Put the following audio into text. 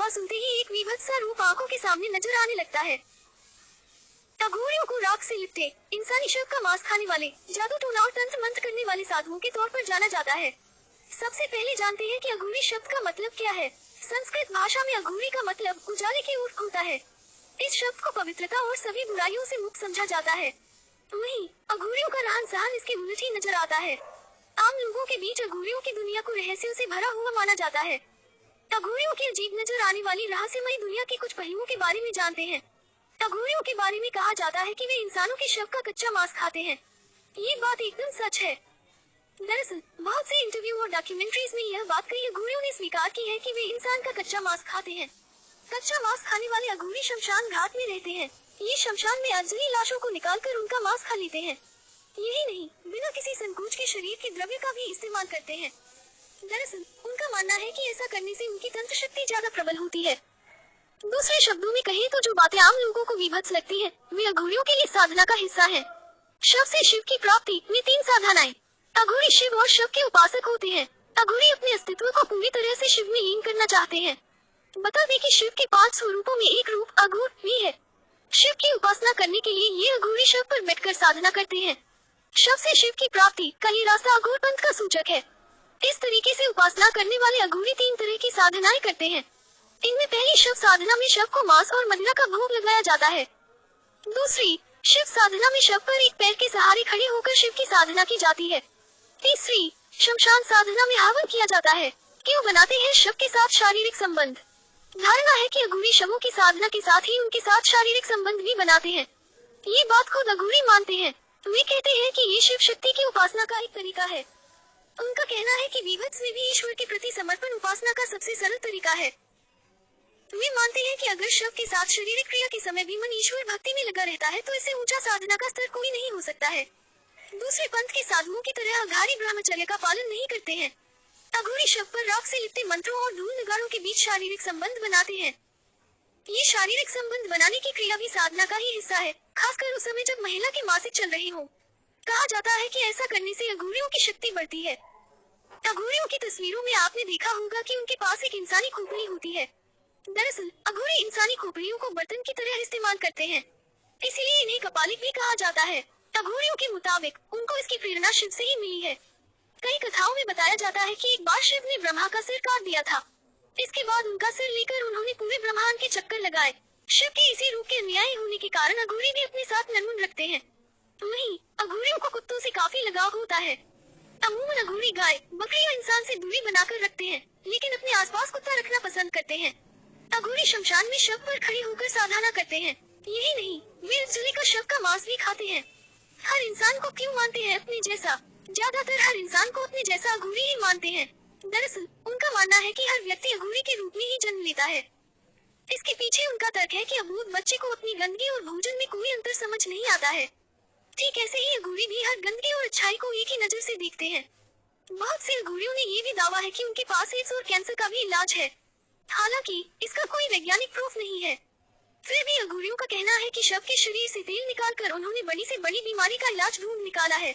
नाम सुनते ही एक विभत्स सा रूप आंखों के सामने नजर आने लगता है। अघोरियों को राख से लिपटे, इंसानी शव का मांस खाने वाले, जादू टोना और तंत्र मंत्र करने वाले साधुओं के तौर पर जाना जाता है। सबसे पहले जानते हैं कि अघोरी शब्द का मतलब क्या है। संस्कृत भाषा में अघोरी का मतलब उजाले की ऊर्फ होता है। इस शब्द को पवित्रता और सभी बुराइयों से मुक्त समझा जाता है। वहीं अघोरियों का रहन सहन इसके उलट ही नजर आता है। आम लोगों के बीच अघोरियों की दुनिया को रहस्यों से भरा हुआ माना जाता है। अघोरियों की अजीब नजर आने वाली रहस्यमयी दुनिया के कुछ पहलुओं के बारे में जानते हैं। अघोरियों के बारे में कहा जाता है कि वे इंसानों के शव का कच्चा मांस खाते हैं। ये बात एकदम सच है। दरअसल बहुत से इंटरव्यू और डॉक्यूमेंट्रीज में यह बात कई अघोरियों ने स्वीकार की है कि वे इंसान का कच्चा मांस खाते हैं। कच्चा मांस खाने वाले अघोरी शमशान घाट में रहते हैं। ये शमशान में अजली लाशों को निकालकर उनका मांस खा लेते हैं। यही नहीं, बिना किसी संकोच के शरीर के द्रव्य का भी इस्तेमाल करते हैं। दरअसल उनका मानना है कि ऐसा करने से उनकी तंत्र शक्ति ज्यादा प्रबल होती है। दूसरे शब्दों में कहें तो जो बातें आम लोगों को विभत्स लगती है, वे अघोरियों के लिए साधना का हिस्सा है। शव से शिव की प्राप्ति में 3 साधनाएं। अघोरी शिव और शव के उपासक होते हैं। अघोरी अपने अस्तित्व को पूरी तरह से शिव में लीन करना चाहते हैं। बता दें कि शिव के 5 स्वरूपों में एक रूप अघोर भी है। शिव की उपासना करने के लिए ये अघोरी शव पर बैठकर साधना करते हैं। शव से शिव की प्राप्ति का ये रास्ता अघोर पंथ का सूचक है। इस तरीके से उपासना करने वाले अघोरी 3 तरह की साधनाएं करते हैं। इनमें पहली शव साधना में शव को मांस और मदिरा का भोग लगाया जाता है। दूसरी शिव साधना में शव पर एक पैर के सहारे खड़े होकर शिव की साधना की जाती है। तीसरी शमशान साधना में हवन किया जाता है। क्यों बनाते हैं शव के साथ शारीरिक संबंध। धारणा है कि अघोरी शवों की साधना के साथ ही उनके साथ शारीरिक संबंध भी बनाते हैं। ये बात खुद अघोरी मानते हैं। वे कहते हैं कि ये शिव शक्ति की उपासना का एक तरीका है। उनका कहना है कि विभत्स में भी ईश्वर के प्रति समर्पण उपासना का सबसे सरल तरीका है। वे मानते हैं कि अगर शव के साथ शारीरिक क्रिया के समय भी मन ईश्वर भक्ति में लगा रहता है तो इससे ऊंचा साधना का स्तर कोई नहीं हो सकता है। दूसरे पंथ के साधुओं की तरह अघोरी ब्रह्मचर्य का पालन नहीं करते हैं। अघोरी शव पर राख से लिपटे मंत्रों और धूल नगाड़ों के बीच शारीरिक संबंध बनाते हैं। ये शारीरिक संबंध बनाने की क्रिया भी साधना का ही हिस्सा है, खासकर उस समय जब महिला के मासिक चल रहे हो। कहा जाता है कि ऐसा करने से अघोरियों की शक्ति बढ़ती है। अघोरियों की तस्वीरों में आपने देखा होगा कि उनके पास एक इंसानी खोपड़ी होती है। दरअसल अघोरी इंसानी खोपड़ियों को बर्तन की तरह इस्तेमाल करते हैं, इसीलिए इन्हें कपालिक भी कहा जाता है। अघोरियों के मुताबिक उनको इसकी प्रेरणा शिव से ही मिली है। कई कथाओं में बताया जाता है कि एक बार शिव ने ब्रह्मा का सिर काट दिया था। इसके बाद उनका सिर लेकर उन्होंने पूरे ब्रह्मांड के चक्कर लगाए। शिव के इसी रूप के अन्यायी होने के कारण अघोरी भी अपने साथ नरमुंड रखते हैं। वहीं अघोरियों को कुत्तों से काफी लगाव होता है। अमूमन अघोरी गाय, बकरी या इंसान से दूरी बनाकर रखते हैं, लेकिन अपने आसपास कुत्ता रखना पसंद करते हैं। अघोरी शमशान में शव पर खड़े होकर साधना करते हैं। यही नहीं, वे अजली का शव का मांस भी खाते हैं। हर इंसान को क्यों मानते हैं अपने जैसा। ज्यादातर हर इंसान को अपने जैसा अघोरी ही मानते हैं। दरअसल उनका मानना है कि हर व्यक्ति अघोरी के रूप में ही जन्म लेता है। इसके पीछे उनका तर्क है कि अबूझ बच्चे को अपनी गंदगी और भोजन में कोई अंतर समझ नहीं आता है। ठीक ऐसे ही अघोरी भी हर गंदगी और अच्छाई को एक ही नजर से देखते हैं। बहुत से अघोरियों ने ये भी दावा है कि उनके पास एड्स और कैंसर का भी इलाज है। हालांकि इसका कोई वैज्ञानिक प्रूफ नहीं है। फिर भी अघोरियों का कहना है कि शव के शरीर से तेल निकालकर उन्होंने बड़ी से बड़ी बीमारी का इलाज ढूंढ निकाला है।